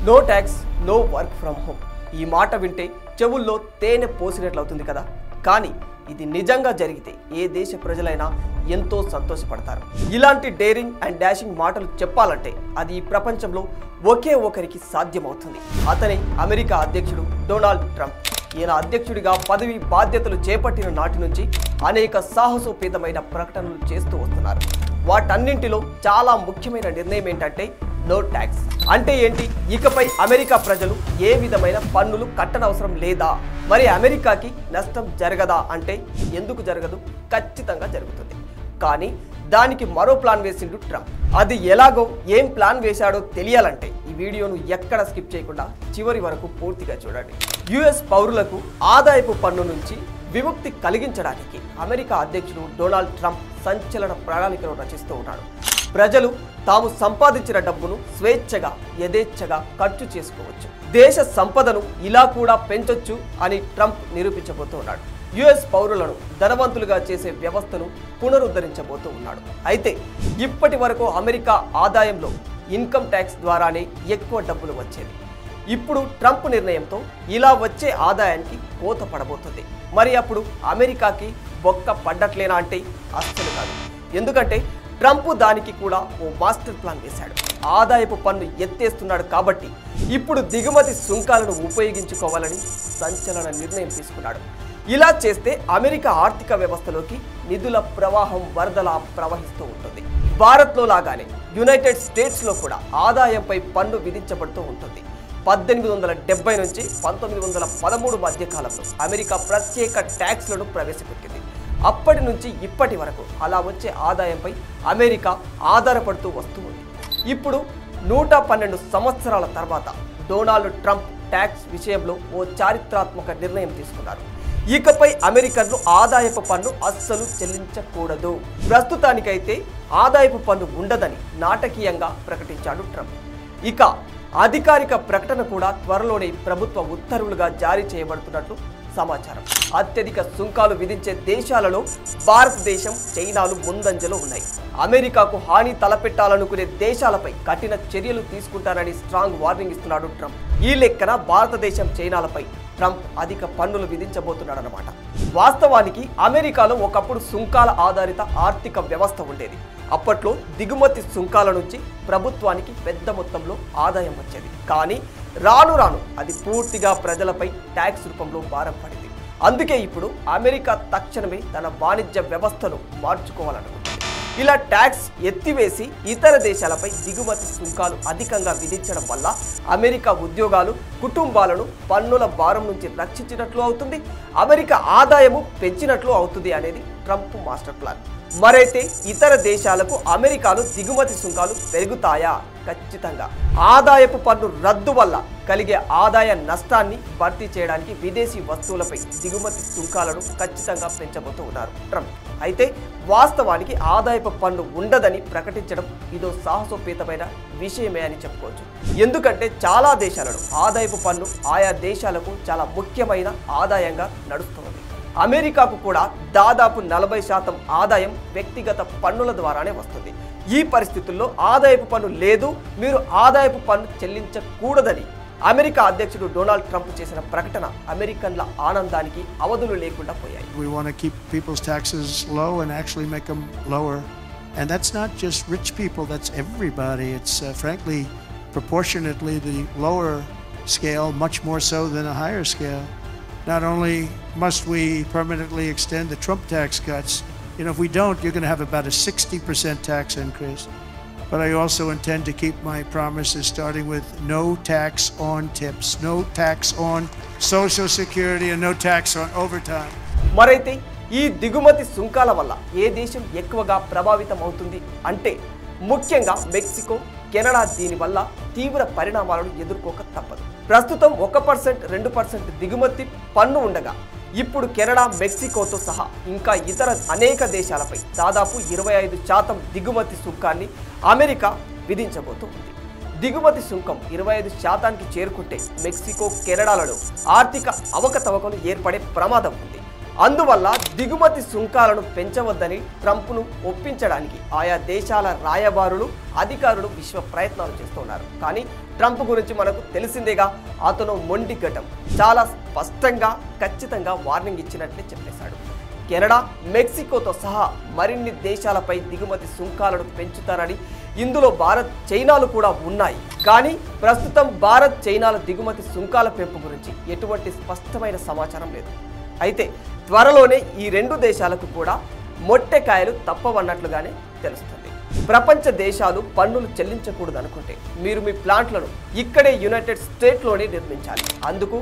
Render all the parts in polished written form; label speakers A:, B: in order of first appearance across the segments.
A: No tax no work from home ఈ మాట వింటే చెవుల్లో తేనె పోసినట్లవుతుంది కదా. కానీ ఇది నిజంగా జరిగితే ఏ దేశ ప్రజలైనా ఎంతో సంతోషపడతారు. ఇలాంటి డేరింగ్ అండ్ డాషింగ్ మాటలు చెప్పాలంటే అది ఈ ప్రపంచంలో ఒకే ఒకరికి సాధ్యమవుతుంది. అతనే అమెరికా అధ్యక్షుడు డొనాల్డ్ ట్రంప్. ఈయన అధ్యక్షుడిగా పదవి బాధ్యతలు చేపట్టిన నాటి నుంచి అనేక సాహసోపేతమైన ప్రకటనలు చేస్తూ వస్తున్నారు. వాటన్నింటిలో చాలా ముఖ్యమైన నిర్ణయం ఏంటంటే నో ట్యాక్స్. అంటే ఏంటి? ఇకపై అమెరికా ప్రజలు ఏ విధమైన పన్నులు కట్టనవసరం లేదా? మరి అమెరికాకి నష్టం జరగదా అంటే ఎందుకు జరగదు? ఖచ్చితంగా జరుగుతుంది. కానీ దానికి మరో ప్లాన్ వేసిండు ట్రంప్. అది ఎలాగో ఏం ప్లాన్ వేశాడో తెలియాలంటే ఈ వీడియోను ఎక్కడ స్కిప్ చేయకుండా చివరి వరకు పూర్తిగా చూడండి. యుఎస్ పౌరులకు ఆదాయపు పన్ను నుంచి విముక్తి కలిగించడానికి అమెరికా అధ్యక్షుడు డొనాల్డ్ ట్రంప్ సంచలన ప్రణాళికను రచిస్తూ ఉన్నాడు. ప్రజలు తాము సంపాదించిన డబ్బును స్వేచ్ఛగా యథేచ్ఛగా ఖర్చు చేసుకోవచ్చు, దేశ సంపదను ఇలా కూడా పెంచొచ్చు అని ట్రంప్ నిరూపించబోతూ ఉన్నాడు. యుఎస్ పౌరులను ధనవంతులుగా చేసే వ్యవస్థను పునరుద్ధరించబోతూ ఉన్నాడు. అయితే ఇప్పటి వరకు అమెరికా ఆదాయంలో ఇన్కమ్ ట్యాక్స్ ద్వారానే ఎక్కువ డబ్బులు వచ్చేది. ఇప్పుడు ట్రంప్ నిర్ణయంతో ఇలా వచ్చే ఆదాయానికి కోత పడబోతుంది. మరి అప్పుడు అమెరికాకి బొక్క పడ్డట్లేనా అంటే అస్సలు కాదు. ఎందుకంటే ట్రంప్ దానికి కూడా ఓ మాస్టర్ ప్లాన్ వేశాడు. ఆదాయపు పన్ను ఎత్తేస్తున్నాడు కాబట్టి ఇప్పుడు దిగుమతి సుంకాలను ఉపయోగించుకోవాలని సంచలన నిర్ణయం తీసుకున్నాడు. ఇలా చేస్తే అమెరికా ఆర్థిక వ్యవస్థలోకి నిధుల ప్రవాహం వరదలా ప్రవహిస్తూ ఉంటుంది. భారత్లో లాగానే యునైటెడ్ స్టేట్స్లో కూడా ఆదాయంపై పన్ను విధించబడుతూ ఉంటుంది. 1870 నుంచి 1913 మధ్య కాలంలో అమెరికా ప్రత్యేక ట్యాక్స్లను ప్రవేశపెట్టింది. అప్పటి నుంచి ఇప్పటి వరకు అలా వచ్చే ఆదాయంపై అమెరికా ఆధారపడుతూ వస్తుంది. ఇప్పుడు 112 సంవత్సరాల తర్వాత డొనాల్డ్ ట్రంప్ ట్యాక్స్ విషయంలో ఓ చారిత్రాత్మక నిర్ణయం తీసుకున్నారు. ఇకపై అమెరికన్లు ఆదాయపు పన్ను అస్సలు చెల్లించకూడదు. ప్రస్తుతానికైతే ఆదాయపు పన్ను ఉండదని నాటకీయంగా ప్రకటించాడు ట్రంప్. ఇక అధికారిక ప్రకటన కూడా త్వరలోనే ప్రభుత్వ ఉత్తర్వులుగా జారీ చేయబడుతున్నట్లు సమాచారం. అత్యధిక సుంకాలు విధించే దేశాలలో భారతదేశం, చైనాలు ముందంజలో ఉన్నాయి. అమెరికాకు హాని తలపెట్టాలనుకునే దేశాలపై కఠిన చర్యలు తీసుకుంటారని స్ట్రాంగ్ వార్నింగ్ ఇస్తున్నాడు ట్రంప్. ఈ లెక్కన భారతదేశం, చైనాలపై ట్రంప్ అధిక పన్నులు విధించబోతున్నాడన్నమాట. వాస్తవానికి అమెరికాలో ఒకప్పుడు సుంకాల ఆధారిత ఆర్థిక వ్యవస్థ ఉండేది. అప్పట్లో దిగుమతి సుంకాల నుంచి ప్రభుత్వానికి పెద్ద మొత్తంలో ఆదాయం వచ్చేది. కానీ రాను రాను అది పూర్తిగా ప్రజలపై ట్యాక్స్ రూపంలో భారం పడింది. అందుకే ఇప్పుడు అమెరికా తక్షణమే తన వాణిజ్య వ్యవస్థను మార్చుకోవాలనుకుంటుంది. ఇలా ట్యాక్స్ ఎత్తివేసి ఇతర దేశాలపై దిగుమతి సుంకాలు అధికంగా విధించడం వల్ల అమెరికా ఉద్యోగాలు, కుటుంబాలను పన్నుల భారం నుంచి రక్షించినట్లు అవుతుంది, అమెరికా ఆదాయము పెంచినట్లు అవుతుంది అనేది ట్రంప్ మాస్టర్ ప్లాన్. మరైతే ఇతర దేశాలకు అమెరికాలో దిగుమతి సుంకాలు పెరుగుతాయా? ఖచ్చితంగా. ఆదాయపు పన్ను రద్దు వల్ల కలిగే ఆదాయ నష్టాన్ని భర్తీ చేయడానికి విదేశీ వస్తువులపై దిగుమతి సుంకాలను ఖచ్చితంగా పెంచబోతూ ఉన్నారు ట్రంప్. అయితే వాస్తవానికి ఆదాయపు పన్ను ఉండదని ప్రకటించడం ఇదో సాహసోపేతమైన విషయమే అని చెప్పుకోవచ్చు. ఎందుకంటే చాలా దేశాలలో ఆదాయపు పన్ను ఆయా దేశాలకు చాలా ముఖ్యమైన ఆదాయంగా నడుస్తున్నది. అమెరికాకు కూడా దాదాపు 40% ఆదాయం వ్యక్తిగత పన్నుల ద్వారానే వస్తుంది. ఈ పరిస్థితుల్లో ఆదాయపు పన్ను లేదు, మీరు ఆదాయపు పన్ను చెల్లించకూడదని అమెరికా అధ్యక్షుడు డొనాల్డ్ ట్రంప్ చేసిన ప్రకటన అమెరికన్ల ఆనందానికి అవధులు లేకుండా పోయాయి.
B: We want to keep people's taxes low and actually make them lower. And that's not just rich people, that's everybody. It's frankly proportionately the lower scale, much more so than a higher scale. Not only must we permanently extend the Trump tax cuts, if we don't, you're going to have about a 60% tax increase. But I also intend to keep my promises, starting with no tax on tips, no tax on Social Security, and no tax on overtime.
A: మరైతే ఈ దిగుమతి సుంకాల వల్ల ఏ దేశం ఎక్కువగా ప్రభావితం అవుతుంది అంటే ముఖ్యంగా మెక్సికో, కెనడా దీనివల్ల తీవ్ర పరిణామాలను ఎదుర్కోక తప్పదు. ప్రస్తుతం 1%, 2% దిగుమతి పన్ను ఉండగా ఇప్పుడు కెనడా, మెక్సికోతో సహా ఇంకా ఇతర అనేక దేశాలపై దాదాపు 25% దిగుమతి సుంకాన్ని అమెరికా విధించబోతుంది. దిగుమతి సుంకం 25%కి చేరుకుంటే మెక్సికో, కెనడాలలో ఆర్థిక అవకతవకలు ఏర్పడే ప్రమాదం ఉంది. అందువల్ల దిగుమతి సుంకాలను పెంచవద్దని ట్రంప్ను ఒప్పించడానికి ఆయా దేశాల రాయబారులు అధికారులు విశ్వ ప్రయత్నాలు చేస్తున్నారు. కానీ ట్రంప్ గురించి మనకు తెలిసిందేగా, అతను మొండి ఘటం చాలా స్పష్టంగా ఖచ్చితంగా వార్నింగ్ ఇచ్చినట్లే చెప్పేశాడు. కెనడా, మెక్సికోతో సహా మరిన్ని దేశాలపై దిగుమతి సుంకాలను పెంచుతారని, ఇందులో భారత్, చైనాలు కూడా ఉన్నాయి. కానీ ప్రస్తుతం భారత్, చైనాల దిగుమతి సుంకాల పెంపు గురించి ఎటువంటి స్పష్టమైన సమాచారం లేదు. అయితే త్వరలోనే ఈ రెండు దేశాలకు కూడా మొట్టెకాయలు తప్పవన్నట్లుగానే తెలుస్తుంది. ప్రపంచ దేశాలు పన్నులు చెల్లించకూడదనుకుంటే మీరు మీ ప్లాంట్లను ఇక్కడే యునైటెడ్ స్టేట్స్లోనే నిర్మించాలి. అందుకు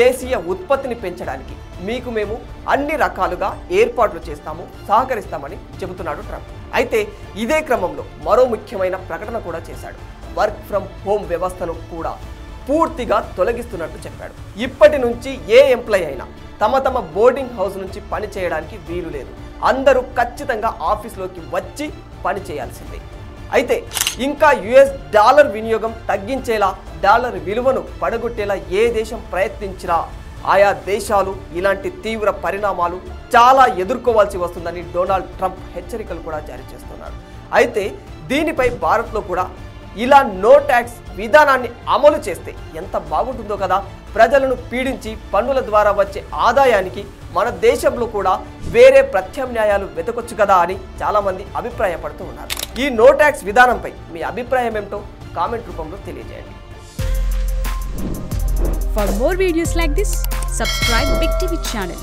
A: దేశీయ ఉత్పత్తిని పెంచడానికి మీకు మేము అన్ని రకాలుగా ఏర్పాట్లు చేస్తాము, సహకరిస్తామని చెబుతున్నాడు ట్రంప్. అయితే ఇదే క్రమంలో మరో ముఖ్యమైన ప్రకటన కూడా చేశాడు. వర్క్ ఫ్రమ్ హోమ్ వ్యవస్థను కూడా పూర్తిగా తొలగిస్తున్నట్టు చెప్పాడు. ఇప్పటి నుంచి ఏ ఎంప్లాయీ అయినా తమ బోర్డింగ్ హౌస్ నుంచి పని చేయడానికి వీలు లేదు. అందరూ ఖచ్చితంగా ఆఫీస్లోకి వచ్చి పని చేయాల్సిందే. అయితే ఇంకా యుఎస్ డాలర్ వినియోగం తగ్గించేలా, డాలర్ విలువను పడగొట్టేలా ఏ దేశం ప్రయత్నించినా ఆయా దేశాలు ఇలాంటి తీవ్ర పరిణామాలు చాలా ఎదుర్కోవాల్సి వస్తుందని డొనాల్డ్ ట్రంప్ హెచ్చరికలు కూడా జారీ చేస్తున్నారు. అయితే దీనిపై భారత్లో కూడా ఇలా నో ట్యాక్స్ విధానాన్ని అమలు చేస్తే ఎంత బాగుంటుందో కదా. ప్రజలను పీడించి పన్నుల ద్వారా వచ్చే ఆదాయానికి మన దేశంలో కూడా వేరే ప్రత్యామ్నాయాలు వెతకొచ్చు కదా అని చాలామంది అభిప్రాయపడుతూ ఉన్నారు. ఈ నో ట్యాక్స్ విధానంపై మీ అభిప్రాయం ఏమిటో కామెంట్ రూపంలో తెలియజేయండి.
C: For more videos like this, subscribe Big TV channel.